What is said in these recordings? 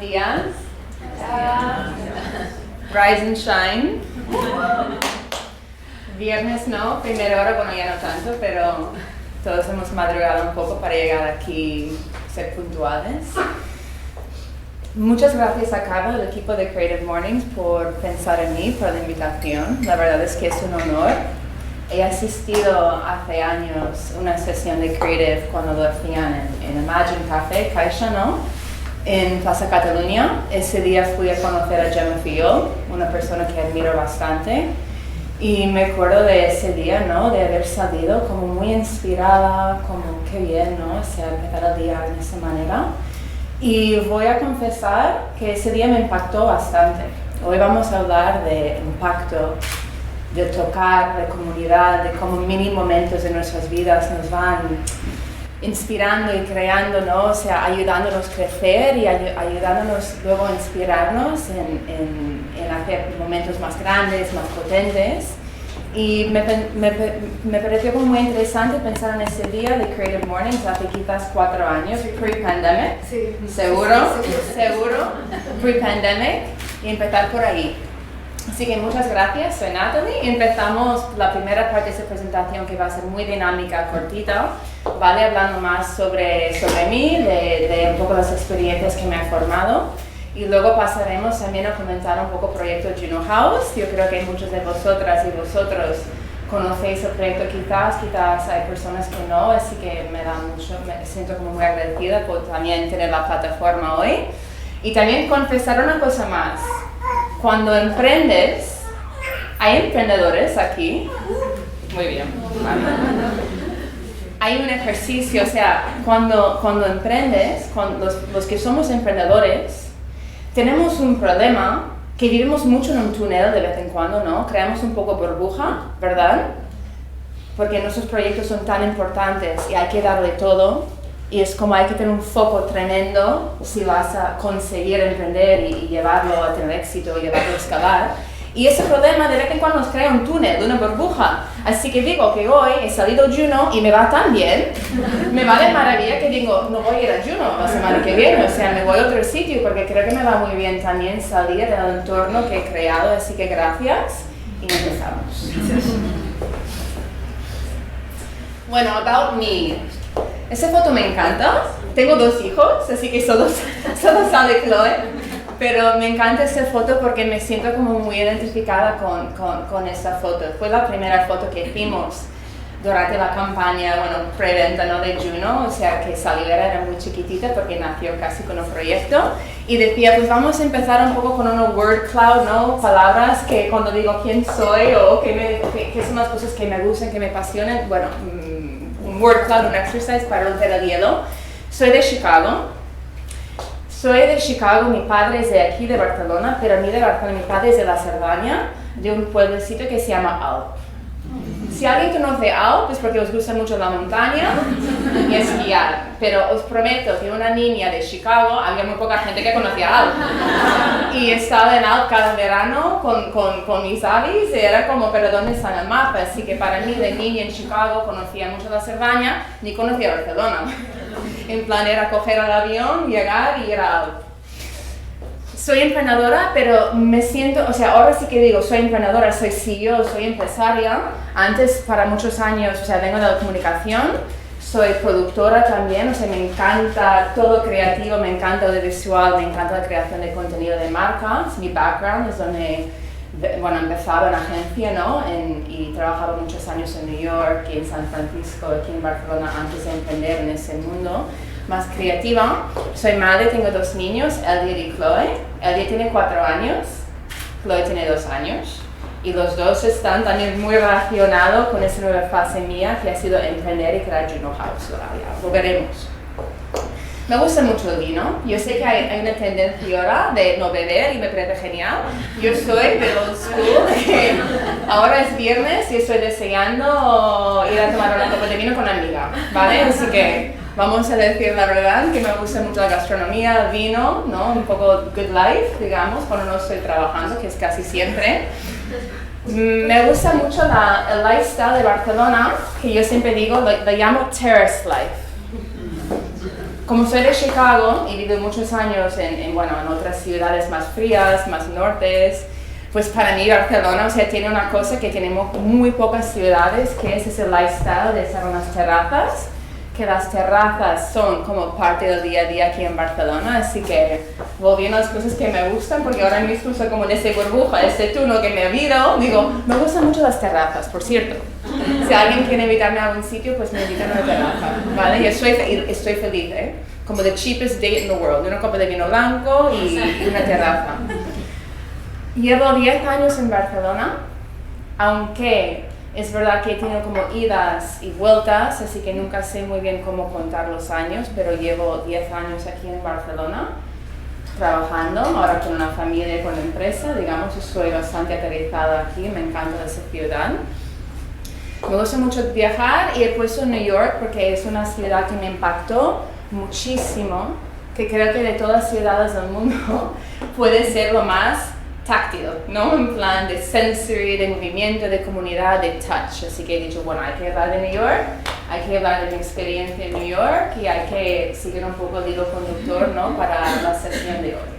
días. Rise and shine. Viernes no, primera hora, bueno ya no tanto, pero todos hemos madrugado un poco para llegar aquí, ser puntuales. Muchas gracias a Carla, el equipo de Creative Mornings, por pensar en mí, por la invitación. La verdad es que es un honor. He asistido hace años a una sesión de Creative cuando lo hacían en Imagine Café, Caixa, ¿no? En Plaza Cataluña. Ese día fui a conocer a Gemma Fillol, una persona que admiro bastante. Y me acuerdo de ese día, ¿no? De haber salido como muy inspirada, como qué bien, ¿no? O sea, empezar el día de esa manera. Y voy a confesar que ese día me impactó bastante. Hoy vamos a hablar de impacto, de tocar, de comunidad, de cómo mini momentos de nuestras vidas nos van inspirando y creando, ¿no? O sea, ayudándonos a crecer y ayudándonos luego a inspirarnos en hacer momentos más grandes, más potentes. Y me pareció como muy interesante pensar en ese día de Creative Mornings hace quizás 4 años, pre-pandemic, sí. Seguro, pre-pandemic, y empezar por ahí. Así que muchas gracias, soy Natalie y empezamos la primera parte de esta presentación que va a ser muy dinámica, cortita, ¿vale? Hablando más sobre mí, de un poco las experiencias que me han formado. Y luego pasaremos también a comentar un poco el proyecto Juno House. Yo creo que muchos de vosotras y vosotros conocéis el proyecto quizás hay personas que no, así que me siento como muy agradecida por también tener la plataforma hoy. Y también confesar una cosa más, cuando emprendes, hay emprendedores aquí, muy bien, hay un ejercicio, o sea, cuando emprendes, los que somos emprendedores, tenemos un problema que vivimos mucho en un túnel de vez en cuando, ¿no? Creamos un poco burbuja, ¿verdad? Porque nuestros proyectos son tan importantes y hay que darle todo y es como hay que tener un foco tremendo si vas a conseguir emprender y llevarlo a tener éxito, llevarlo a escalar. Y ese problema de vez en cuando nos crea un túnel, una burbuja. Así que digo que hoy he salido Juno y me va tan bien, me va de maravilla que digo, no voy a ir a Juno la semana que viene, o sea, me voy a otro sitio porque creo que me va muy bien también salir del entorno que he creado, así que gracias y empezamos. Bueno, about me. Esa foto me encanta, tengo 2 hijos, así que solo sale Chloe. Pero me encanta esta foto porque me siento como muy identificada con esta foto. Fue la primera foto que hicimos durante la campaña, bueno, preventa, ¿no? De Juno, o sea que Salivera era muy chiquitita porque nació casi con un proyecto. Y decía, pues vamos a empezar un poco con una word cloud, ¿no? Palabras que cuando digo quién soy o qué son las cosas que me gustan, que me apasionan, bueno, un word cloud, un exercise para romper el hielo. Soy de Chicago. Mi padre es de aquí, de Barcelona, pero a mí de Barcelona, mi padre es de la Cerdaña, de un pueblecito que se llama Alp. Si alguien conoce Alp es porque os gusta mucho la montaña y esquiar, pero os prometo que una niña de Chicago, había muy poca gente que conocía Alp. Y estaba en Alp cada verano con mis avis y era como, pero ¿dónde está el mapa? Así que para mí de niña en Chicago conocía mucho la Cerdaña, ni conocía Barcelona. En plan era coger el avión, llegar y ir a Alp. Soy emprendedora, pero me siento, o sea, ahora sí que digo, soy emprendedora, soy CEO, soy empresaria. Antes, para muchos años, o sea, vengo de la comunicación, soy productora también, o sea, me encanta todo creativo, me encanta lo visual, me encanta la creación de contenido de marca. Mi background es donde, bueno, empezaba en agencia, ¿no? Y trabajaba muchos años en New York y en San Francisco, aquí en Barcelona, antes de emprender en ese mundo más creativa. Soy madre, tengo 2 niños, Elliot y Chloe. Elliot tiene 4 años, Chloe tiene 2 años. Y los dos están también muy relacionados con esa nueva fase mía que ha sido emprender y crear Juno House. Lo veremos. Me gusta mucho el vino. Yo sé que hay una tendencia ahora de no beber y me parece genial. Yo soy de old school, que ahora es viernes y estoy deseando ir a tomar una copa de vino con una amiga, ¿vale? Así que vamos a decir la verdad, que me gusta mucho la gastronomía, el vino, ¿no? Un poco good life, digamos, cuando no estoy trabajando, que es casi siempre. Me gusta mucho el lifestyle de Barcelona, que yo siempre digo, lo llamo terrace life. Como soy de Chicago y vivo muchos años en otras ciudades más frías, más nortes, pues para mí Barcelona, tiene una cosa que tenemos muy pocas ciudades, que es ese lifestyle de estar en las terrazas, que las terrazas son como parte del día a día aquí en Barcelona, así que volviendo a las cosas que me gustan, porque ahora mismo soy como de ese burbuja, ese túnel que me viro, digo, me gustan mucho las terrazas, por cierto. Si alguien quiere invitarme a algún sitio, pues me invitan a una terraza, ¿vale? Y estoy feliz, ¿eh? Como the cheapest date in the world, una copa de vino blanco y una terraza. Llevo 10 años en Barcelona, aunque es verdad que he tenido como idas y vueltas, así que nunca sé muy bien cómo contar los años, pero llevo 10 años aquí en Barcelona, trabajando, ahora con una familia y con una empresa, digamos, estoy bastante aterrizada aquí, me encanta esa ciudad. Me gusta mucho viajar y he puesto New York porque es una ciudad que me impactó muchísimo, que creo que de todas las ciudades del mundo puede ser lo más táctil, ¿no? En plan de sensory, de movimiento, de comunidad, de touch. Así que he dicho, bueno, hay que hablar de New York, hay que hablar de mi experiencia en New York y hay que seguir un poco el hilo conductor, ¿no? Para la sesión de hoy.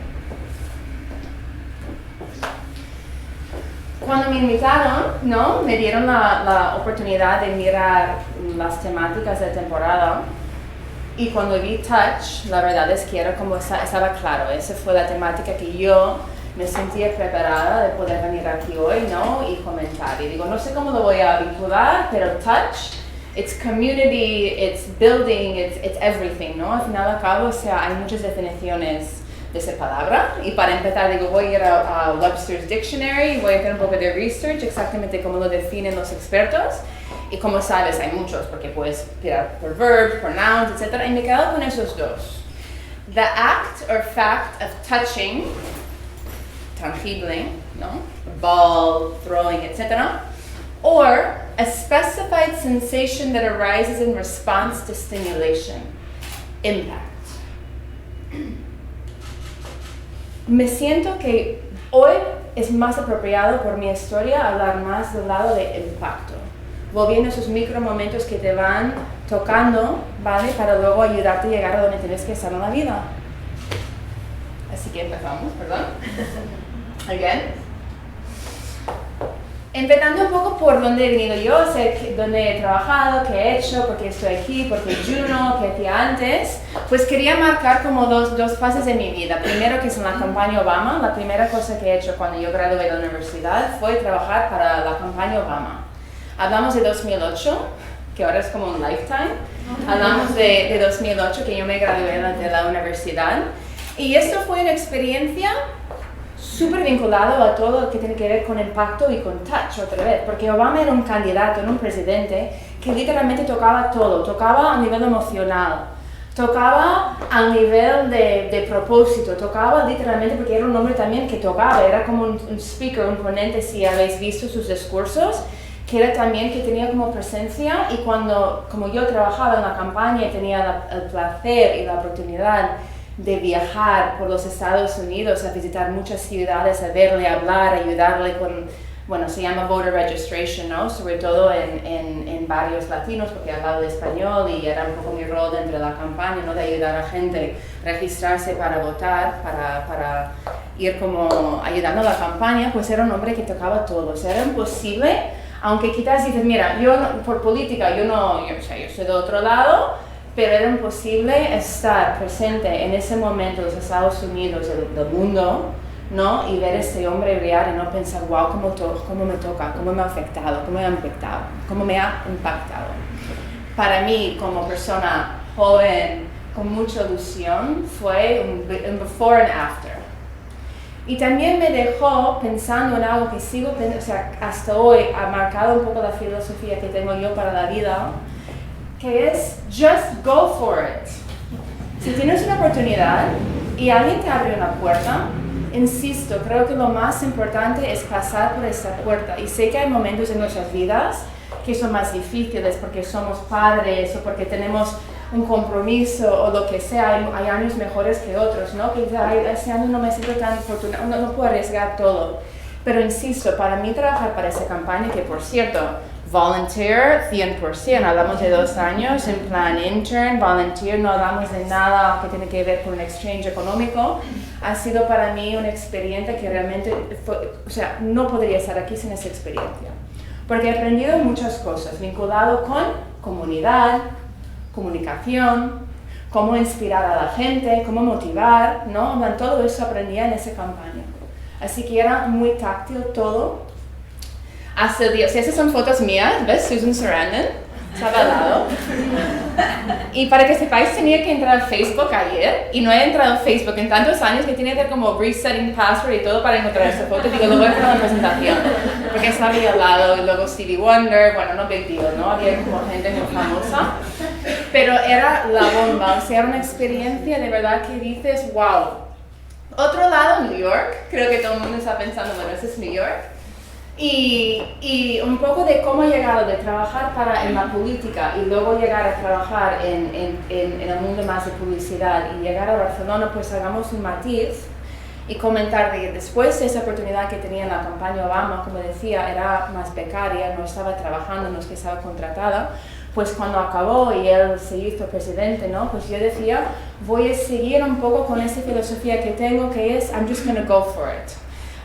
Cuando me invitaron, ¿no? Me dieron la oportunidad de mirar las temáticas de temporada. Y cuando vi Touch, la verdad es que era como estaba claro, esa fue la temática que yo me sentía preparada de poder venir aquí hoy, ¿no? Y comentar. Y digo, no sé cómo lo voy a vincular, pero Touch, it's community, it's building, it's everything, ¿no? Al final y al cabo, hay muchas definiciones de esa palabra. Y para empezar, digo, voy a ir a Webster's Dictionary, voy a hacer un poco de research, exactamente cómo lo definen los expertos. Y como sabes, hay muchos, porque puedes tirar por verbs, por nouns, etc. Y me he quedado con esos dos. The act or fact of touching, tangible, ¿no? Ball, throwing, etc. Or a specified sensation that arises in response to stimulation, impact. Me siento que hoy es más apropiado por mi historia hablar más del lado de impacto. Volviendo a esos micro momentos que te van tocando, ¿vale? Para luego ayudarte a llegar a donde tienes que estar en la vida. Así que empezamos, perdón. Again. Empezando un poco por dónde he venido yo, dónde he trabajado, qué he hecho, por qué estoy aquí, por qué Juno, qué hacía antes, pues quería marcar como dos fases de mi vida. Primero, que es en la campaña Obama. La primera cosa que he hecho cuando yo gradué de la universidad fue trabajar para la campaña Obama. Hablamos de 2008, que ahora es como un lifetime. Hablamos de 2008, que yo me gradué de la universidad. Y esto fue una experiencia súper vinculado a todo lo que tiene que ver con impacto y con touch otra vez, porque Obama era un candidato, era un presidente que literalmente tocaba todo, tocaba a nivel emocional, tocaba a nivel de propósito, tocaba literalmente porque era un hombre también que tocaba, era como un speaker, un ponente, si habéis visto sus discursos, que era también que tenía como presencia. Y como yo trabajaba en la campaña y tenía el placer y la oportunidad de viajar por los Estados Unidos, a visitar muchas ciudades, a verle, hablar, ayudarle con, bueno, se llama voter registration, ¿no? Sobre todo en barrios latinos, porque hablaba de español y era un poco mi rol dentro de la campaña, ¿no? De ayudar a la gente a registrarse para votar, para ir como ayudando a la campaña. Pues era un hombre que tocaba todo, o sea, era imposible, aunque quizás dices, mira, yo por política, yo soy de otro lado, pero era imposible estar presente en ese momento de los Estados Unidos, del mundo, ¿no? Y ver a este hombre brillar y no pensar, wow, cómo me toca, cómo me ha afectado, cómo me ha impactado. Para mí, como persona joven, con mucha ilusión, fue un before and after. Y también me dejó pensando en algo que sigo pensando, o sea, hasta hoy ha marcado un poco la filosofía que tengo yo para la vida, que es just go for it. Si tienes una oportunidad y alguien te abre una puerta, insisto, creo que lo más importante es pasar por esa puerta. Y sé que hay momentos en nuestras vidas que son más difíciles porque somos padres o porque tenemos un compromiso o lo que sea. Hay años mejores que otros, ¿no? Que ese año no me siento tan afortunado, no puedo arriesgar todo. Pero insisto, para mí trabajar para esa campaña, que por cierto, volunteer 100%, hablamos de 2 años, en plan intern, volunteer, no hablamos de nada que tiene que ver con un exchange económico. Ha sido para mí una experiencia que realmente, no podría estar aquí sin esa experiencia. Porque he aprendido muchas cosas, vinculado con comunidad, comunicación, cómo inspirar a la gente, cómo motivar, ¿no? Todo eso aprendía en esa campaña. Así que era muy táctil todo. Hasta el día, esas son fotos mías, ¿ves? Susan Sarandon, estaba al lado. Y para que sepáis, tenía que entrar a Facebook ayer, y no he entrado a Facebook en tantos años que tenía que hacer como resetting password y todo para encontrar esa foto. Digo, lo voy a hacer en la presentación, porque estaba ahí al lado, y luego Stevie Wonder, bueno, no big deal, ¿no? Había como gente muy famosa. Pero era la bomba, era una experiencia de verdad que dices, wow. Otro lado, New York, creo que todo el mundo está pensando, bueno, ese es New York. Y un poco de cómo he llegado de trabajar en la política y luego llegar a trabajar en el mundo más de publicidad y llegar a Barcelona, pues hagamos un matiz y comentar de que después de esa oportunidad que tenía en la campaña Obama, como decía, era más becaria, no estaba trabajando, no es que estaba contratada. Pues cuando acabó y él se hizo presidente, ¿no? Pues yo decía, voy a seguir un poco con esa filosofía que tengo, que es, I'm just gonna go for it.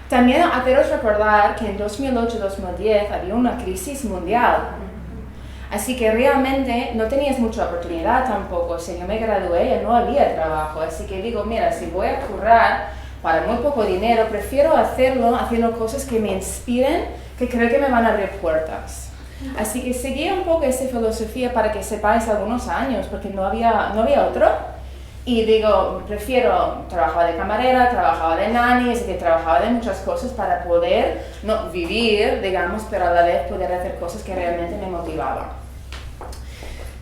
También haceros recordar que en 2008-2010 había una crisis mundial. Así que realmente no tenías mucha oportunidad tampoco. Si yo me gradué ya no había trabajo. Así que digo, mira, si voy a currar para muy poco dinero, prefiero hacerlo haciendo cosas que me inspiren, que creo que me van a abrir puertas. Así que seguí un poco esa filosofía para que sepáis algunos años, porque no había otro. Y digo, prefiero trabajar de camarera, trabajaba de nanny, así que trabajaba de muchas cosas para poder vivir, digamos, pero a la vez poder hacer cosas que realmente me motivaban.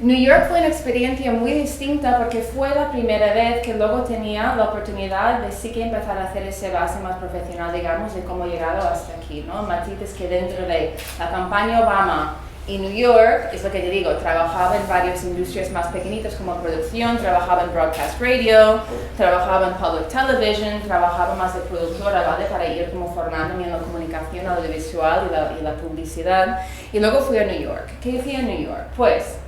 New York fue una experiencia muy distinta porque fue la primera vez que luego tenía la oportunidad de sí que empezar a hacer ese base más profesional, digamos, de cómo he llegado hasta aquí, ¿no? Matices que dentro de la campaña Obama y New York, es lo que te digo, trabajaba en varias industrias más pequeñitas como producción, trabajaba en broadcast radio, trabajaba en public television, trabajaba más de productora, ¿vale? Para ir como formándome en la comunicación audiovisual y la publicidad. Y luego fui a New York. ¿Qué hacía en New York? Pues,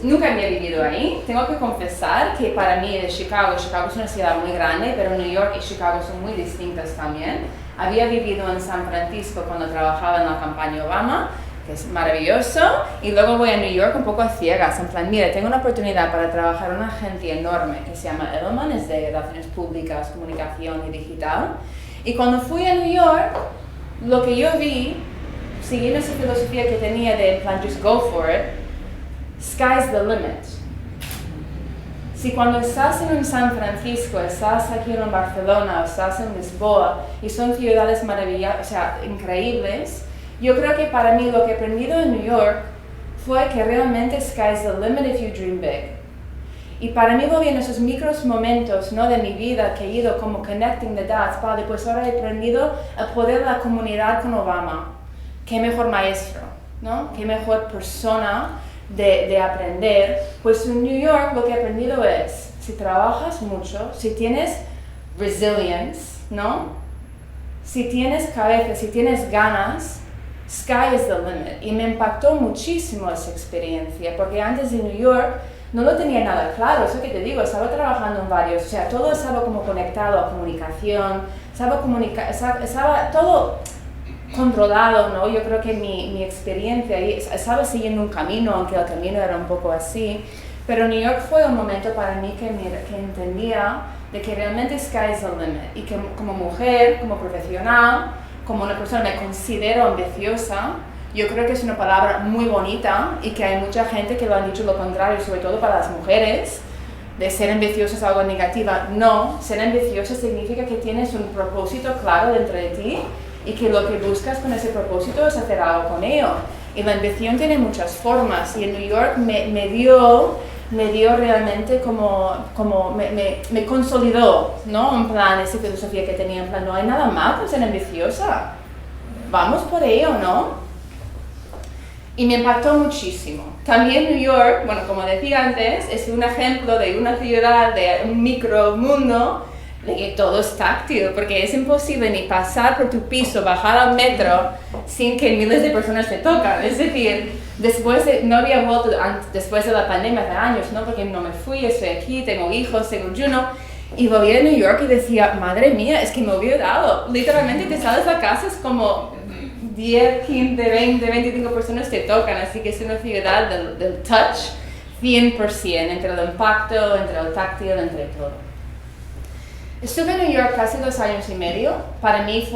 nunca había vivido ahí. Tengo que confesar que para mí Chicago es una ciudad muy grande, pero New York y Chicago son muy distintas también. Había vivido en San Francisco cuando trabajaba en la campaña Obama, que es maravilloso, y luego voy a New York un poco a ciegas, en plan, mira, tengo una oportunidad para trabajar en una agencia enorme que se llama Edelman, es de relaciones públicas, comunicación y digital. Y cuando fui a New York, lo que yo vi, siguiendo esa filosofía que tenía de, en plan, just go for it, sky's the limit. Si cuando estás en un San Francisco, estás aquí en Barcelona, estás en Lisboa, y son ciudades maravillosas, increíbles, yo creo que para mí lo que he aprendido en New York fue que realmente sky's the limit if you dream big. Y para mí en esos micros momentos, ¿no? De mi vida que he ido como connecting the dots, vale, pues ahora he aprendido a poder la comunidad con Obama. Qué mejor maestro, ¿no? Qué mejor persona de aprender. Pues en New York lo que he aprendido es, si trabajas mucho, si tienes resilience, ¿no? Si tienes cabeza, si tienes ganas, sky is the limit. Y me impactó muchísimo esa experiencia, porque antes de New York no lo tenía nada claro, eso que te digo, estaba trabajando en varios, o sea, todo estaba como conectado a comunicación, estaba todo controlado, ¿no? Yo creo que mi experiencia ahí estaba siguiendo un camino, aunque el camino era un poco así, pero New York fue un momento para mí que entendía de que realmente sky is the limit, y que como mujer, como profesional, como una persona me considero ambiciosa. Yo creo que es una palabra muy bonita y que hay mucha gente que lo han dicho lo contrario, sobre todo para las mujeres, de ser ambiciosa es algo negativa. No, ser ambiciosa significa que tienes un propósito claro dentro de ti y que lo que buscas con ese propósito es hacer algo con ello. Y la ambición tiene muchas formas, y en New York me dio realmente me consolidó, ¿no? En plan, esa filosofía que tenía, en plan, no hay nada mal con ser ambiciosa. Vamos por ello, ¿no? Y me impactó muchísimo. También New York, bueno, como decía antes, es un ejemplo de una ciudad, de un micromundo de que todo es táctil, porque es imposible ni pasar por tu piso, bajar al metro, sin que miles de personas te tocan. Es decir, no había vuelto después de la pandemia hace años, ¿no? Porque no me fui, estoy aquí, tengo hijos, tengo Juno, y volví a New York y decía, madre mía, es que me he olvidado. Literalmente te sales a casa, es como 10, 15, 20, 25 personas te tocan, así que es una ciudad del touch 100%, entre el impacto, entre el táctil, entre todo. Estuve en New York casi 2 años y medio. Para mí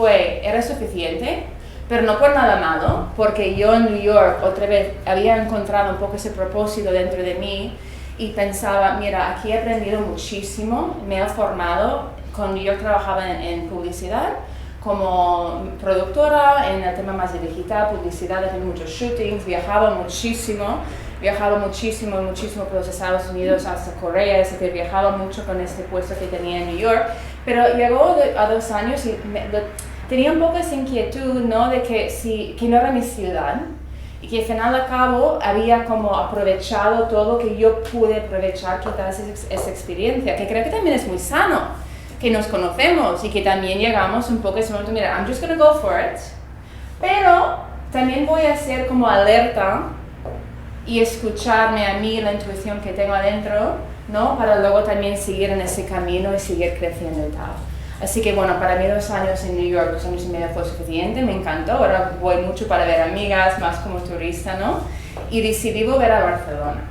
era suficiente, pero no por nada malo, porque yo en New York otra vez había encontrado un poco ese propósito dentro de mí y pensaba, mira, aquí he aprendido muchísimo, me he formado. Con New York trabajaba en publicidad, como productora, en el tema más de digital, publicidad, haciendo muchos shootings, viajaba muchísimo por los Estados Unidos hasta Corea, así que viajaba mucho con este puesto que tenía en New York, pero llegó a 2 años y tenía un poco esa inquietud, ¿no?, de que no era mi ciudad, y que al final al cabo había como aprovechado todo que yo pude aprovechar quizás esa experiencia, que creo que también es muy sano, que nos conocemos y que también llegamos un poco a ese momento, mira, I'm just gonna go for it, pero también voy a ser como alerta y escucharme a mí, la intuición que tengo adentro, ¿no?, para luego también seguir en ese camino y seguir creciendo y tal. Así que bueno, para mí 2 años en New York, 2 años y medio fue suficiente, me encantó. Ahora voy mucho para ver amigas, más como turista, ¿no? Y decidí volver a Barcelona.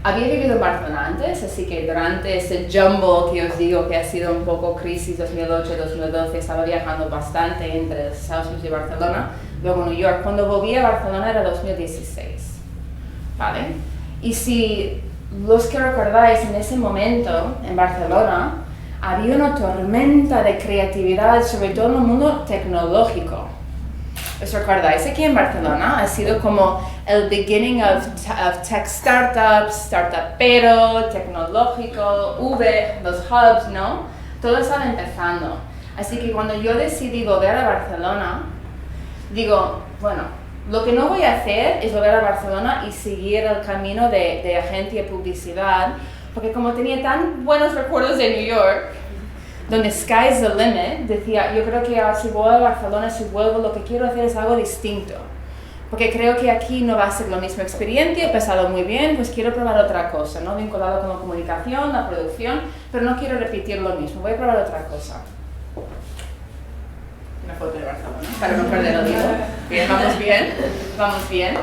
Había vivido en Barcelona antes, así que durante ese jumble que os digo que ha sido un poco crisis 2008-2012, estaba viajando bastante entre Estados Unidos y Barcelona, luego New York. Cuando volví a Barcelona era 2016, ¿vale? Y si los que recordáis, en ese momento en Barcelona había una tormenta de creatividad, sobre todo en el mundo tecnológico. ¿Os recordáis? Aquí en Barcelona ha sido como el beginning of tech startups, startupero, tecnológico, Uber, los hubs, ¿no? Todo estaba empezando. Así que cuando yo decidí volver a Barcelona, digo, bueno, lo que no voy a hacer es volver a Barcelona y seguir el camino de agencia de publicidad, porque como tenía tan buenos recuerdos de New York, donde sky's the limit, decía, yo creo que si voy a Barcelona, si vuelvo, lo que quiero hacer es algo distinto. Porque creo que aquí no va a ser la misma experiencia, he pasado muy bien, pues quiero probar otra cosa, ¿no? Vinculado con la comunicación, la producción, pero no quiero repetir lo mismo, voy a probar otra cosa. Una foto de Barcelona, para no perder el hilo. Bien, vamos bien.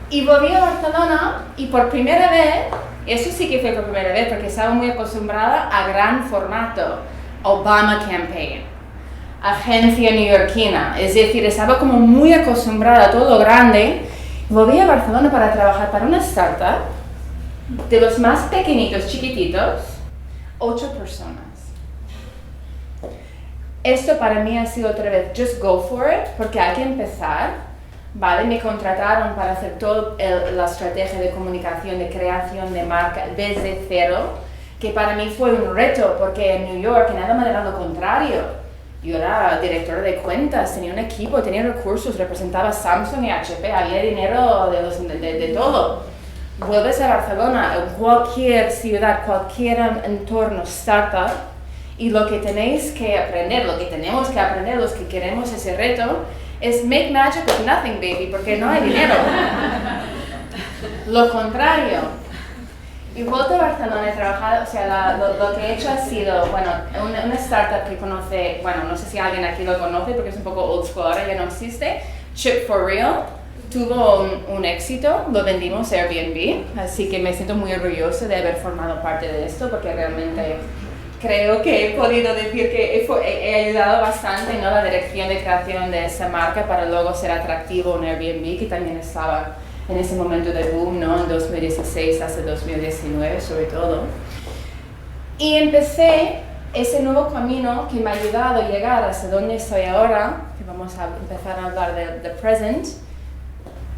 Y volví a Barcelona y por primera vez, eso sí que fue por primera vez, porque estaba muy acostumbrada a gran formato, Obama Campaign, agencia neoyorquina, es decir, estaba como muy acostumbrada a todo lo grande. Volví a Barcelona para trabajar para una startup, de los más pequeñitos, chiquititos, 8 personas. Esto para mí ha sido otra vez, just go for it, porque hay que empezar. Vale, me contrataron para hacer toda la estrategia de comunicación, de creación de marca desde cero, que para mí fue un reto, porque en New York, en nada más era lo contrario. Yo era directora de cuentas, tenía un equipo, tenía recursos, representaba Samsung y HP, había dinero de todo. Vuelves a Barcelona, en cualquier ciudad, cualquier entorno, startup, y lo que tenéis que aprender, lo que tenemos que aprender, los que queremos ese reto, es make magic with nothing, baby, porque no hay dinero. Lo contrario. Y vuelto a Barcelona, he trabajado, o sea, lo que he hecho ha sido, bueno, una startup que conoce, bueno, no sé si alguien aquí lo conoce porque es un poco old school, ahora ya no existe, Chip for Real, tuvo un éxito, lo vendimos a Airbnb, así que me siento muy orgullosa de haber formado parte de esto porque realmente creo que he podido decir que he ayudado bastante, ¿no?, la dirección de creación de esa marca para luego ser atractivo en Airbnb, que también estaba en ese momento de boom, ¿no?, en 2016 hasta 2019 sobre todo. Y empecé ese nuevo camino que me ha ayudado a llegar hasta donde estoy ahora, que vamos a empezar a hablar de present,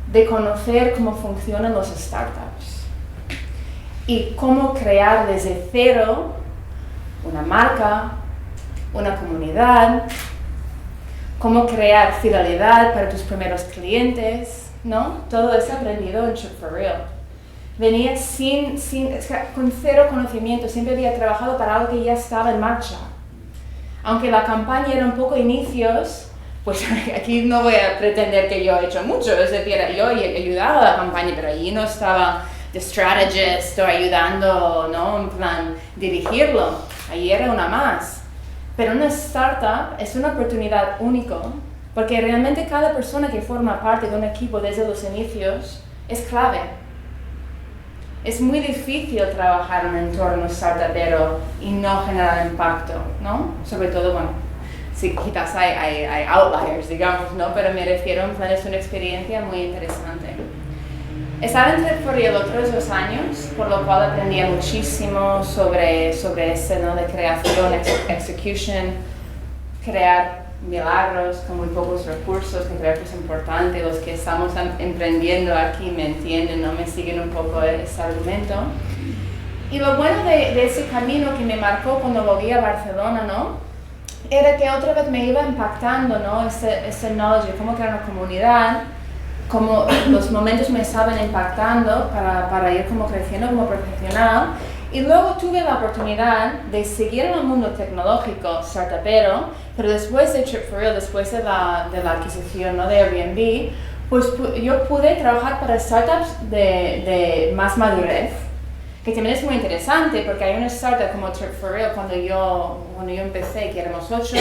de conocer cómo funcionan los startups y cómo crear desde cero una marca, una comunidad, cómo crear fidelidad para tus primeros clientes, ¿no? Todo eso aprendido en Chip for Real. venía con cero conocimiento, siempre había trabajado para algo que ya estaba en marcha. Aunque la campaña era un poco inicios, pues aquí no voy a pretender que yo he hecho mucho, es decir, yo he ayudado a la campaña, pero allí no estaba de strategist o ayudando, ¿no? En plan, dirigirlo, allí era una más. Pero una startup es una oportunidad única, porque realmente cada persona que forma parte de un equipo desde los inicios es clave. Es muy difícil trabajar en un entorno startupero y no generar impacto, ¿no? Sobre todo, bueno, sí, quizás hay outliers, digamos, ¿no? Pero me refiero, en plan, es una experiencia muy interesante. Estaba en Trip for Real otros 2 años, por lo cual aprendí muchísimo sobre ese, ¿no? De creación, execution, crear milagros con muy pocos recursos, que creo que es importante. Los que estamos emprendiendo aquí me entienden, ¿no? Me siguen un poco ese argumento. Y lo bueno de ese camino que me marcó cuando volví a Barcelona, ¿no? Era que otra vez me iba impactando, ¿no? Ese knowledge, cómo crear una comunidad, cómo los momentos me estaban impactando para ir como creciendo como profesional. Y luego tuve la oportunidad de seguir en el mundo tecnológico, startupero, pero después de Trip for Real, después de la adquisición, ¿no? De Airbnb, pues yo pude trabajar para startups de más madurez, que también es muy interesante porque hay una startup como Trip for Real cuando yo empecé, que éramos 8,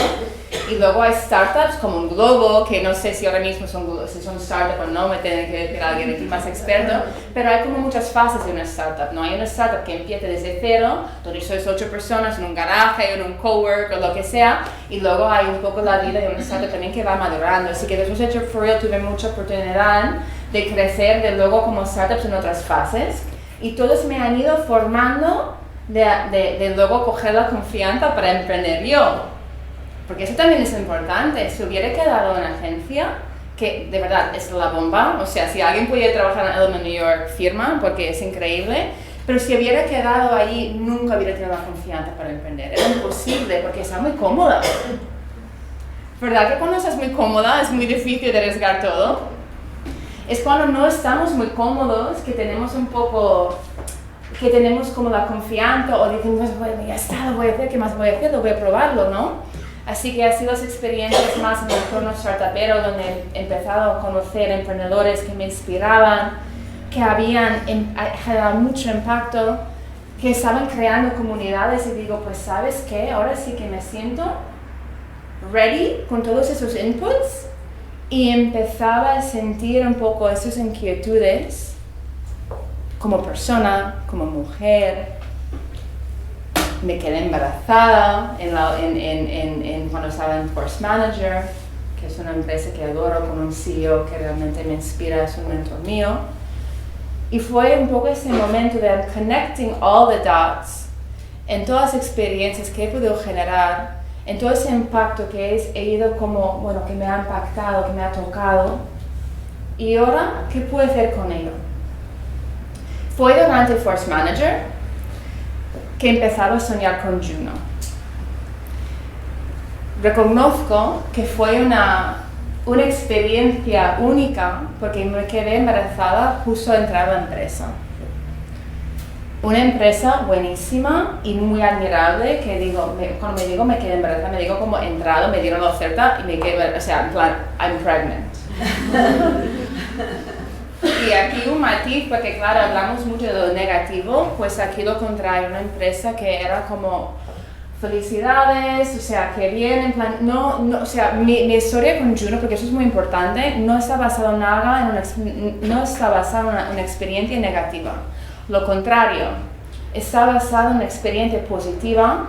y luego hay startups como un Globo, que no sé si ahora mismo si son startup o no, me tiene que decir alguien aquí más experto, pero hay como muchas fases de una startup, ¿no? Hay una startup que empieza desde cero, donde sois 8 personas en un garaje, en un cowork o lo que sea, y luego hay un poco la vida de una startup también que va madurando, así que después de Trip for Real tuve mucha oportunidad de crecer de luego como startups en otras fases, y todos me han ido formando de luego coger la confianza para emprender yo. Porque eso también es importante. Si hubiera quedado en agencia, que de verdad es la bomba, o sea, si alguien pudiera trabajar en Element New York, firma, porque es increíble, pero si hubiera quedado ahí, nunca hubiera tenido la confianza para emprender. Era imposible, porque está muy cómoda. ¿Verdad que cuando estás muy cómoda es muy difícil de arriesgar todo? Es cuando no estamos muy cómodos que tenemos como la confianza o decimos, bueno, ya está, lo voy a hacer, ¿qué más voy a hacer? Lo voy a probarlo, ¿no? Así que ha sido las experiencias más en el entorno startupero donde he empezado a conocer emprendedores que me inspiraban, que habían generado mucho impacto, que estaban creando comunidades y digo, pues ¿sabes qué? Ahora sí que me siento ready con todos esos inputs. Y empezaba a sentir un poco esas inquietudes como persona, como mujer. Me quedé embarazada cuando estaba en Force Manager, que es una empresa que adoro, con un CEO que realmente me inspira, es un mentor mío. Y fue un poco ese momento de connecting all the dots en todas las experiencias que he podido generar, en todo ese impacto que he ido como, bueno, que me ha impactado, que me ha tocado, y ahora, ¿qué puedo hacer con ello? Fue durante Force Manager que empezaba a soñar con Juno. Reconozco que fue una experiencia única porque me quedé embarazada justo al entrar a la empresa. Una empresa buenísima y muy admirable que digo, cuando me digo me quedé embarazada, me digo como entrado, me dieron la oferta y me quedé, o sea, en plan, I'm pregnant. Y aquí un matiz, porque claro, hablamos mucho de lo negativo, pues aquí lo contrario, una empresa que era como felicidades, o sea, que bien, en plan, o sea, mi historia con Juno, porque eso es muy importante, no está basada en nada, no está basada en una experiencia negativa. Lo contrario, está basado en una experiencia positiva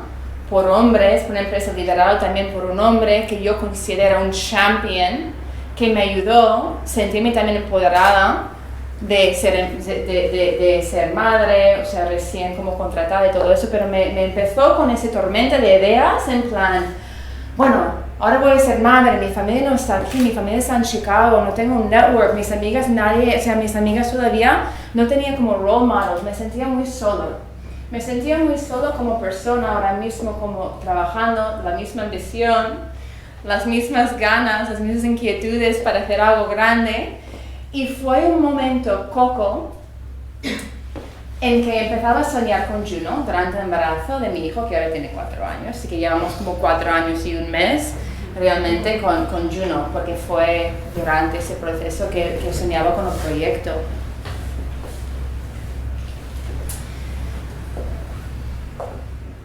por hombres, por una empresa liderada también por un hombre que yo considero un champion, que me ayudó a sentirme también empoderada de ser madre, o sea, recién como contratada y todo eso, pero me empezó con ese tormenta de ideas en plan, bueno, ahora voy a ser madre, mi familia no está aquí, mi familia está en Chicago, no tengo un network, mis amigas mis amigas todavía no tenía como role models, me sentía muy solo. Me sentía muy solo como persona ahora mismo, como trabajando, la misma ambición, las mismas ganas, las mismas inquietudes para hacer algo grande. Y fue un momento, Coco, en que empezaba a soñar con Juno durante el embarazo de mi hijo, que ahora tiene 4 años, así que llevamos como 4 años y un mes realmente con Juno, porque fue durante ese proceso que soñaba con el proyecto.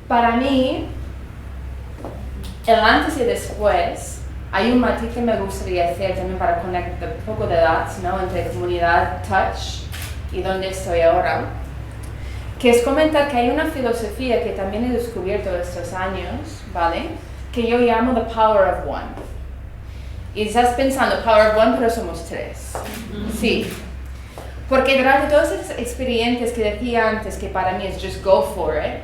Para mí, el antes y después, hay un matiz que me gustaría hacer también para conectar un poco de dots, ¿no? Entre comunidad Touch y donde estoy ahora, que es comentar que hay una filosofía que también he descubierto estos años, ¿vale? Que yo llamo The Power of One. Y estás pensando, Power of One, pero somos 3. Sí. Porque durante todas esas experiencias que decía antes, que para mí es just go for it,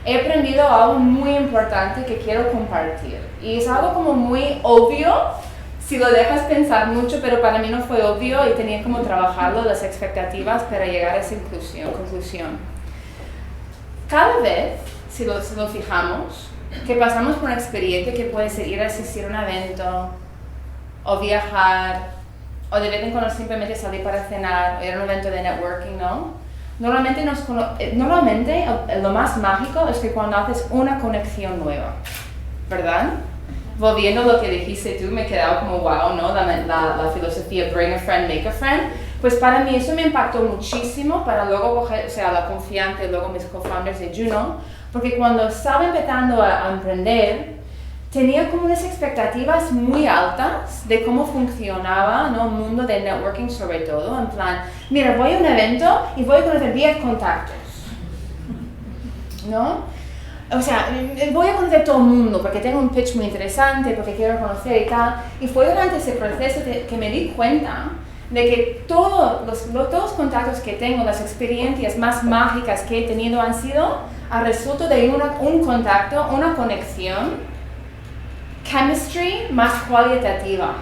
he aprendido algo muy importante que quiero compartir. Y es algo como muy obvio, si lo dejas pensar mucho, pero para mí no fue obvio y tenía como trabajarlo, las expectativas para llegar a esa conclusión. Cada vez, si lo fijamos, que pasamos por una experiencia que puede ser ir a asistir a un evento, o viajar, o de vez en cuando simplemente salir para cenar, o ir a un evento de networking, ¿no? Normalmente lo más mágico es que cuando haces una conexión nueva, ¿verdad? Volviendo a lo que dijiste tú, me he quedado como wow, ¿no? La filosofía Bring a Friend, Make a Friend. Pues para mí eso me impactó muchísimo para luego coger, o sea, la confianza y luego mis co-founders de Juno, porque cuando estaba empezando a emprender, tenía como unas expectativas muy altas de cómo funcionaba, ¿no? El mundo de networking sobre todo, en plan, mira, voy a un evento y voy a conocer 10 contactos, ¿no? O sea, voy a conocer todo el mundo porque tengo un pitch muy interesante, porque quiero conocer y tal. Y fue durante ese proceso que me di cuenta de que todos los contactos que tengo, las experiencias más mágicas que he tenido han sido a resultado de un contacto, una conexión, chemistry más cualitativa.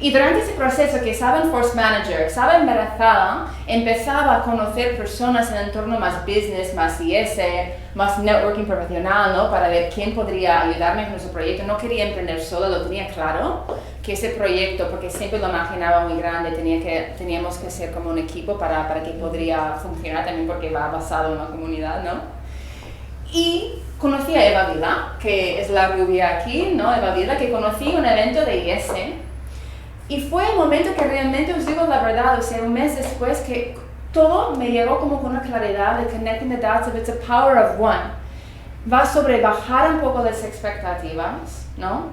Y durante ese proceso que estaba en Force Manager, estaba embarazada, empezaba a conocer personas en el entorno más business, más IS, más networking profesional, ¿no? Para ver quién podría ayudarme con ese proyecto. No quería emprender sola, lo tenía claro, que ese proyecto, porque siempre lo imaginaba muy grande, teníamos que ser como un equipo para que podría funcionar también porque va basado en una comunidad, ¿no? Y conocí a Eva Vila, que es la rubia aquí, ¿no? Eva Vila, que conocí en un evento de IS. Y fue el momento que realmente, os digo la verdad, o sea, un mes después que todo me llegó como con una claridad de connecting the dots of it's a power of one. Va sobre bajar un poco las expectativas, ¿no?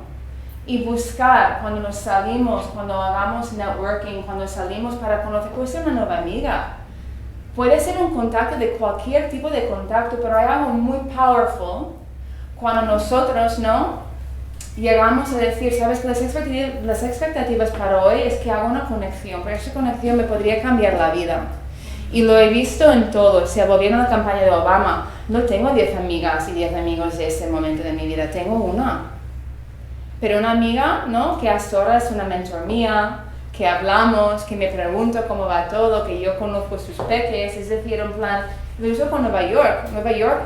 Y buscar cuando nos salimos, cuando hagamos networking, cuando salimos para conocer, puede ser una nueva amiga. Puede ser un contacto de cualquier tipo de contacto, pero hay algo muy powerful cuando nosotros, ¿no? Llegamos a decir, sabes que las expectativas para hoy es que haga una conexión, pero esa conexión me podría cambiar la vida. Y lo he visto en todo, o sea, volviendo a la campaña de Obama, no tengo 10 amigas y 10 amigos de ese momento de mi vida, tengo una. Pero una amiga, ¿no? Que hasta ahora es una mentor mía, que hablamos, que me pregunta cómo va todo, que yo conozco sus peques, es decir, en plan, lo uso con Nueva York,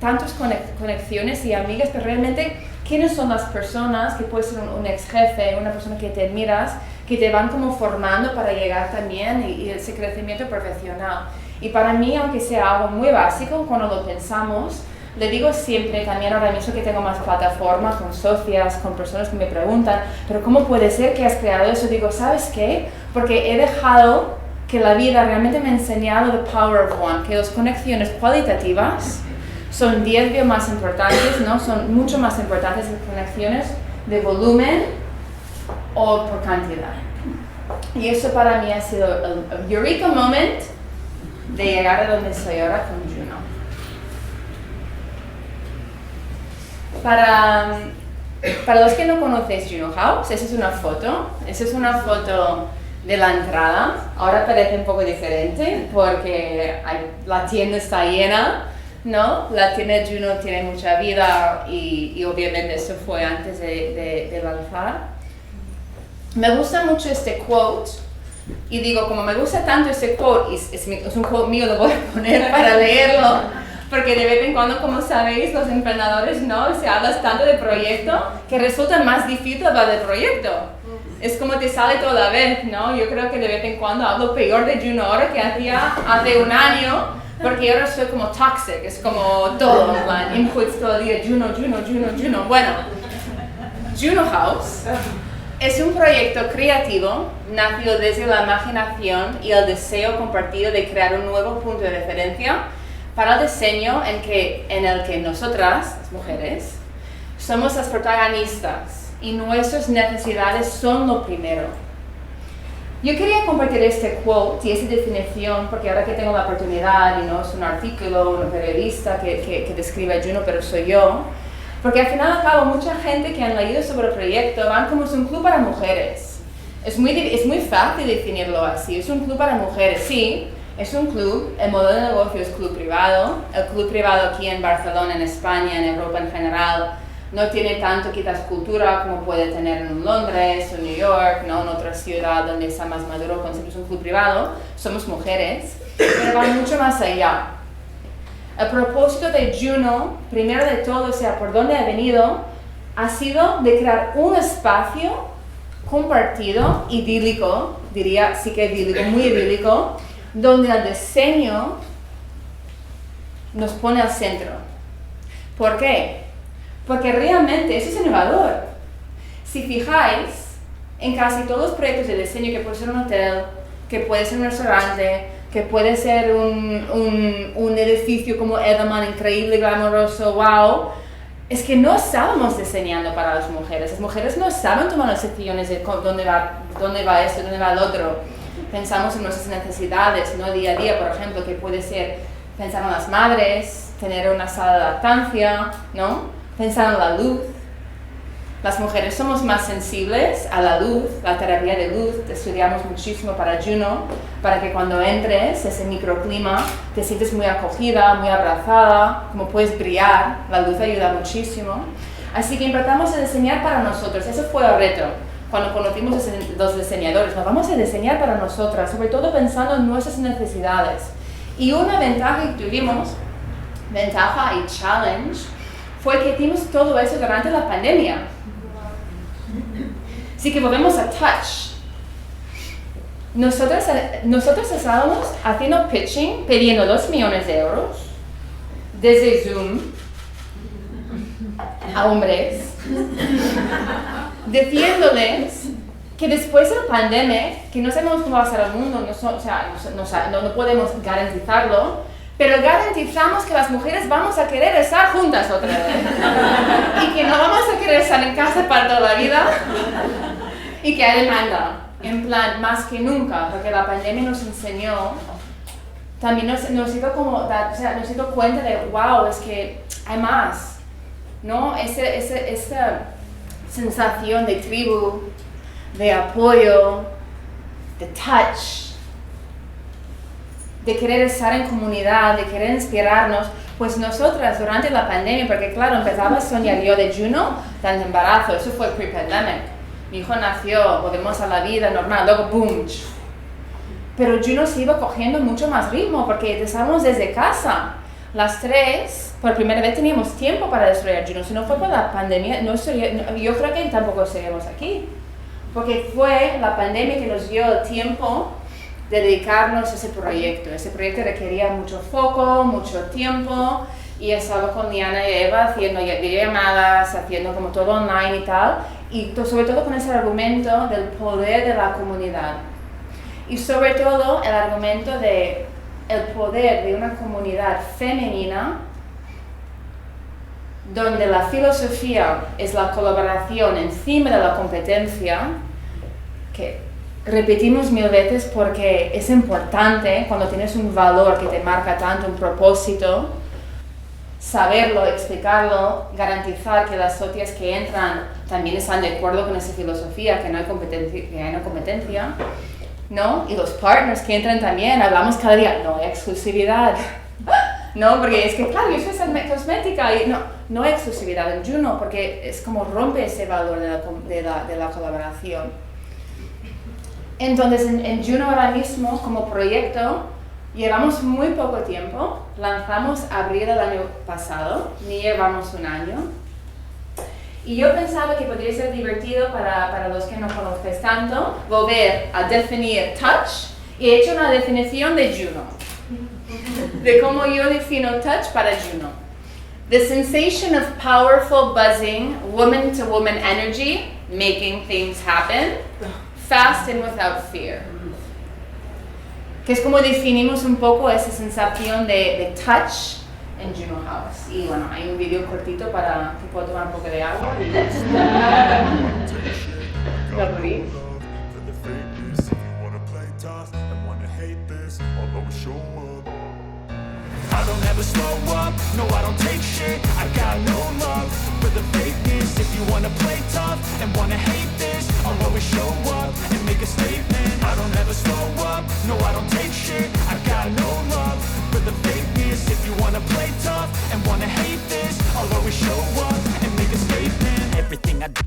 tantas conexiones y amigas, pero realmente, ¿quiénes son las personas que puede ser un ex jefe, una persona que te admiras, que te van como formando para llegar también y ese crecimiento profesional? Y para mí, aunque sea algo muy básico, cuando lo pensamos, le digo siempre, también ahora mismo que tengo más plataformas con socias, con personas que me preguntan, pero ¿cómo puede ser que has creado eso? Digo, ¿sabes qué? Porque he dejado que la vida realmente me ha enseñado the power of one, que las conexiones cualitativas son 10 veces más importantes, ¿no? Son mucho más importantes las conexiones de volumen o por cantidad. Y eso para mí ha sido el eureka moment de llegar a donde estoy ahora con Juno. Para los que no conocéis Juno House, esa es una foto de la entrada. Ahora parece un poco diferente porque la tienda está llena, ¿no? La tienda de Juno tiene mucha vida y obviamente eso fue antes de lanzar. Me gusta mucho este quote y digo, como me gusta tanto este quote, es un quote mío, lo voy a poner para leerlo. Porque de vez en cuando, como sabéis, los emprendedores, ¿no? Se habla tanto de proyecto que resulta más difícil hablar de proyecto. Es como te sale toda la vez, ¿no? Yo creo que de vez en cuando hablo peor de Juno ahora que hacía hace un año, Porque ahora soy como toxic, es como todo, en plan, inputs todo el día, Juno. Bueno, Juno House es un proyecto creativo nacido desde la imaginación y el deseo compartido de crear un nuevo punto de referencia para el diseño en el que nosotras, las mujeres, somos las protagonistas y nuestras necesidades son lo primero. Yo quería compartir este quote y esta definición porque ahora que tengo la oportunidad, y no es un artículo, un periodista que describe a Juno, pero soy yo, porque al final y al cabo mucha gente que han leído sobre el proyecto van como es un club para mujeres. Es muy fácil definirlo así, es un club para mujeres, sí, es un club, el modelo de negocio es club privado, el club privado aquí en Barcelona, en España, en Europa en general, no tiene tanto quizás cultura como puede tener en Londres o New York, ¿no? En otra ciudad donde está más maduro, cuando siempre es un club privado, somos mujeres, pero va mucho más allá. El propósito de Juno, primero de todo, o sea, por dónde ha venido, ha sido de crear un espacio compartido, idílico, diría, sí que idílico, muy idílico, donde el diseño nos pone al centro. ¿Por qué? Porque realmente eso es innovador. Si fijáis, en casi todos los proyectos de diseño, que puede ser un hotel, que puede ser un restaurante, que puede ser un edificio como Edelman, increíble, glamoroso, wow, es que no estábamos diseñando para las mujeres. Las mujeres no saben tomar las decisiones de dónde va esto, dónde va el otro. Pensamos en nuestras necesidades, ¿no? Día a día, por ejemplo, que puede ser pensar en las madres, tener una sala de lactancia, ¿no? Pensar en la luz. Las mujeres somos más sensibles a la luz, la terapia de luz, estudiamos muchísimo para Juno, para que cuando entres ese microclima te sientes muy acogida, muy abrazada, como puedes brillar, la luz ayuda muchísimo. Así que empezamos a diseñar para nosotros, eso fue el reto. Cuando conocimos a los diseñadores, nos vamos a diseñar para nosotras, sobre todo pensando en nuestras necesidades. Y una ventaja que tuvimos, ventaja y challenge, fue que hicimos todo eso durante la pandemia. Así que volvemos a touch. Nosotros estábamos haciendo pitching, pidiendo 2 millones de euros desde Zoom a hombres, diciéndoles que después de la pandemia, que no sabemos cómo va a ser el mundo, no podemos garantizarlo, pero garantizamos que las mujeres vamos a querer estar juntas otra vez y que no vamos a querer estar en casa para toda la vida y que hay demanda, en plan, más que nunca, porque la pandemia nos enseñó, también nos dio cuenta de, wow, es que hay más, ¿no? Esa sensación de tribu, de apoyo, de touch, de querer estar en comunidad, de querer inspirarnos, pues nosotras durante la pandemia, porque claro, empezaba a soñar yo de Juno, tanto embarazo, eso fue pre-pandemic. Mi hijo nació, volvemos a la vida normal, luego boom. Pero Juno se iba cogiendo mucho más ritmo porque estábamos desde casa. Las tres, por primera vez teníamos tiempo para desarrollar Juno. Si no fue por la pandemia, yo creo que tampoco estaríamos aquí. Porque fue la pandemia que nos dio el tiempo de dedicarnos a ese proyecto. Ese proyecto requería mucho foco, mucho tiempo, y estaba con Liana y Eva haciendo videollamadas, haciendo como todo online y tal, y sobre todo con ese argumento del poder de la comunidad. Y sobre todo el argumento de el poder de una comunidad femenina donde la filosofía es la colaboración encima de la competencia, que repetimos 1000 veces porque es importante cuando tienes un valor que te marca tanto, un propósito, saberlo, explicarlo, garantizar que las socias que entran también están de acuerdo con esa filosofía, que no hay competencia, ¿no? Y los partners que entran también, hablamos cada día, no hay exclusividad, ¿no? Porque es que, claro, yo soy cosmética y no hay exclusividad en Juno, porque es como rompe ese valor de la colaboración. Entonces, en Juno ahora mismo, como proyecto, llevamos muy poco tiempo, lanzamos abril del año pasado, ni llevamos un año. Y yo pensaba que podría ser divertido para los que no conozcáis tanto, volver a definir touch, y he hecho una definición de Juno. de cómo yo defino touch para Juno. The sensation of powerful, buzzing, woman-to-woman energy, making things happen, fast and without fear. Que es como definimos un poco esa sensación de touch en Juno House. Y bueno, hay un vídeo cortito para que pueda tomar un poco de agua. I don't ever slow up, no I don't take shit. I got no love for the fakeness. If you wanna play tough and wanna hate this, I'll always show up and make a statement. I don't ever slow up, no I don't take shit. I got no love for the fakeness. If you wanna play tough and wanna hate this, I'll always show up and make a statement. Everything I do.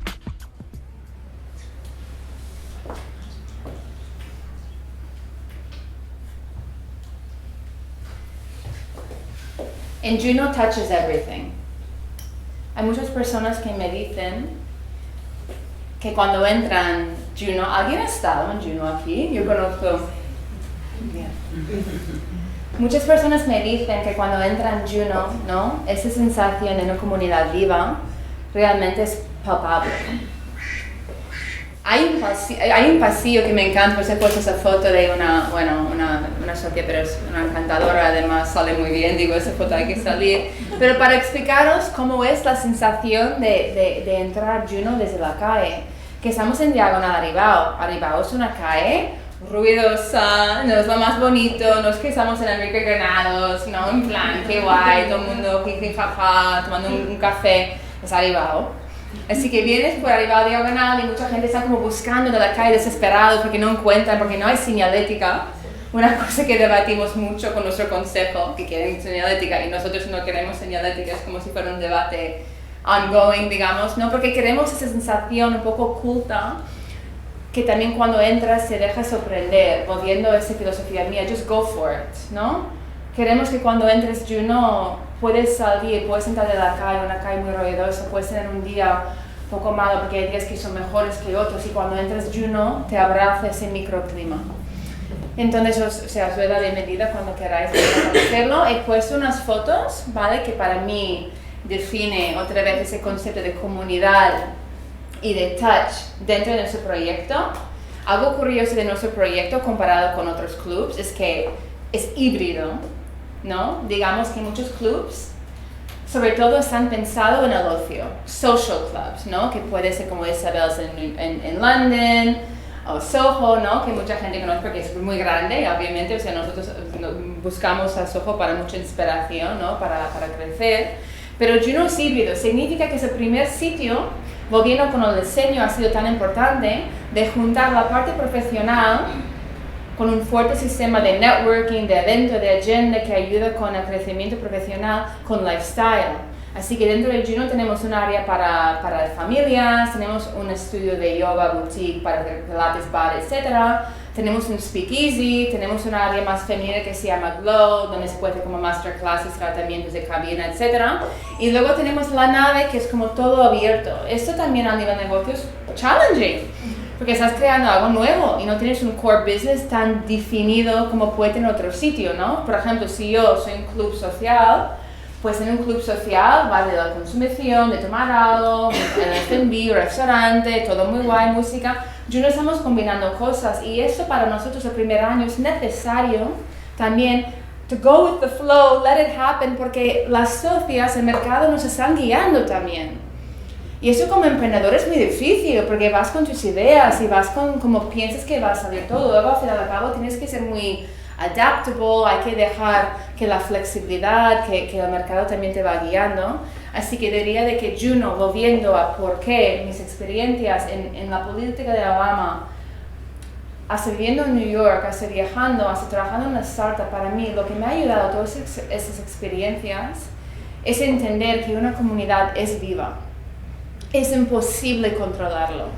En Juno touches everything. Hay muchas personas que me dicen que cuando entran Juno, ¿alguien ha estado en Juno aquí? Yo conozco. Yeah. Muchas personas me dicen que cuando entran Juno, ¿no? Esa sensación de una comunidad viva realmente es palpable. Hay un pasillo que me encanta, pues he puesto esa foto de una socia, pero es una encantadora, además sale muy bien, digo, esa foto hay que salir. Pero para explicaros cómo es la sensación de entrar Juno desde la calle, que estamos en diagonal Aribao. Aribao es una calle ruidosa, no es lo más bonito, no es que estamos en Enrique Granados, no, en plan, qué guay, todo el mundo jiji jaja, tomando un café, es Aribao. Así que vienes por arriba a diagonal y mucha gente está como buscando de la calle desesperado porque no encuentran, porque no hay señalética. Una cosa que debatimos mucho con nuestro consejo, que quieren señalética y nosotros no queremos señalética, es como si fuera un debate ongoing, digamos, ¿no? Porque queremos esa sensación un poco oculta que también cuando entras se deja sorprender, volviendo a esa filosofía mía, just go for it, ¿no? Queremos que cuando entres Juno puedes salir, puedes entrar de la calle, una calle muy ruidosa, puedes tener un día un poco malo porque hay días que son mejores que otros y cuando entras Juno te abraza ese microclima. Entonces, os doy la bienvenida cuando queráis hacerlo. He puesto unas fotos, ¿vale? Que para mí define otra vez ese concepto de comunidad y de touch dentro de nuestro proyecto. Algo curioso de nuestro proyecto comparado con otros clubs es que es híbrido, ¿no? Digamos que muchos clubs, sobre todo, están pensados en el ocio, social clubs, ¿no? Que puede ser como Isabel's en London, o Soho, ¿no? Que mucha gente conoce porque es muy grande, obviamente, o sea, nosotros buscamos a Soho para mucha inspiración, ¿no? Para crecer, pero Juno es híbrido, significa que es el primer sitio, volviendo con el diseño, ha sido tan importante, de juntar la parte profesional con un fuerte sistema de networking, de evento, de agenda que ayuda con el crecimiento profesional, con lifestyle. Así que dentro de Juno tenemos un área para familias, tenemos un estudio de yoga, boutique, para pilates, bar, etc. Tenemos un speakeasy, tenemos un área más femenina que se llama Glow, donde se puede hacer como masterclasses, tratamientos de cabina, etc. Y luego tenemos la nave, que es como todo abierto. Esto también a nivel de negocios challenging, porque estás creando algo nuevo y no tienes un core business tan definido como puede tener otro sitio, ¿no? Por ejemplo, si yo soy un club social, pues en un club social va de la consumición, de tomar algo, el F&B, restaurante, todo muy guay, música. Yo no estamos combinando cosas y esto para nosotros el primer año es necesario también to go with the flow, let it happen, porque las socias, el mercado nos están guiando también. Y eso como emprendedor es muy difícil porque vas con tus ideas y vas con como piensas que va a salir todo. Luego al final de cabo tienes que ser muy adaptable, hay que dejar que la flexibilidad, que el mercado también te va guiando. Así que diría de que Juno, volviendo a por qué mis experiencias en la política de Alabama, hasta viviendo en New York, hasta viajando, hasta trabajando en una startup, para mí lo que me ha ayudado a todas esas experiencias es entender que una comunidad es viva. Es imposible controlarlo.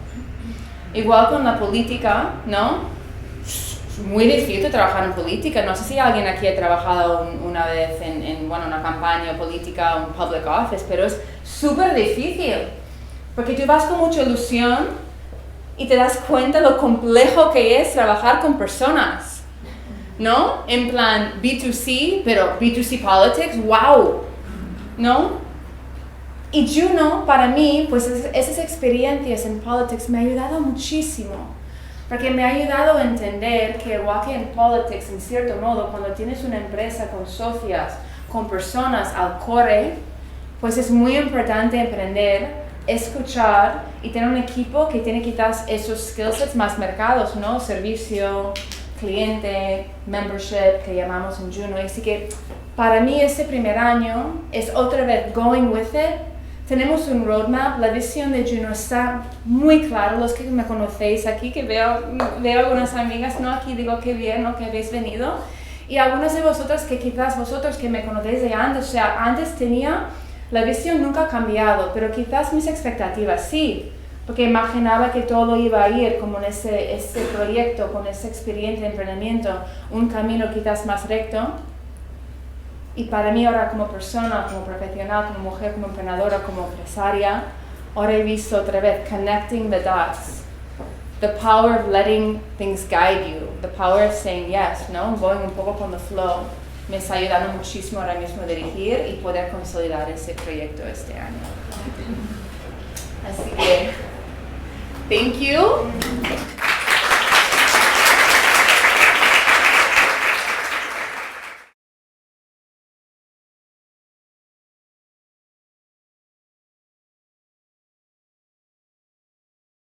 Igual con la política, ¿no? Es muy difícil trabajar en política. No sé si alguien aquí ha trabajado una vez en una campaña política, un public office, pero es súper difícil. Porque tú vas con mucha ilusión y te das cuenta lo complejo que es trabajar con personas. ¿no? En plan B2C, pero B2C Politics, wow, ¿no? Y Juno, para mí, pues esas experiencias en Politics me ha ayudado muchísimo, porque me ha ayudado a entender que igual que en Politics, en cierto modo, cuando tienes una empresa con socias, con personas al core, pues es muy importante aprender, escuchar y tener un equipo que tiene quizás esos skillsets más marcados, ¿no? Servicio, cliente, membership, que llamamos en Juno. Así que para mí este primer año es otra vez going with it. Tenemos un roadmap, la visión de Juno está muy clara. Los que me conocéis aquí, que veo algunas amigas, ¿no? Aquí digo qué bien, ¿no? Que habéis venido. Y algunas de vosotras que quizás vosotros que me conocéis de antes, o sea, antes tenía, la visión nunca ha cambiado, pero quizás mis expectativas sí. Porque imaginaba que todo iba a ir como en ese proyecto, con esa experiencia de emprendimiento, un camino quizás más recto. Y para mí ahora como persona, como profesional, como mujer, como emprendedora, como empresaria, ahora he visto otra vez, connecting the dots. The power of letting things guide you, the power of saying yes, ¿no? Going un poco con the flow. Me está ayudando muchísimo ahora mismo a dirigir y poder consolidar ese proyecto este año. Así que... Thank you.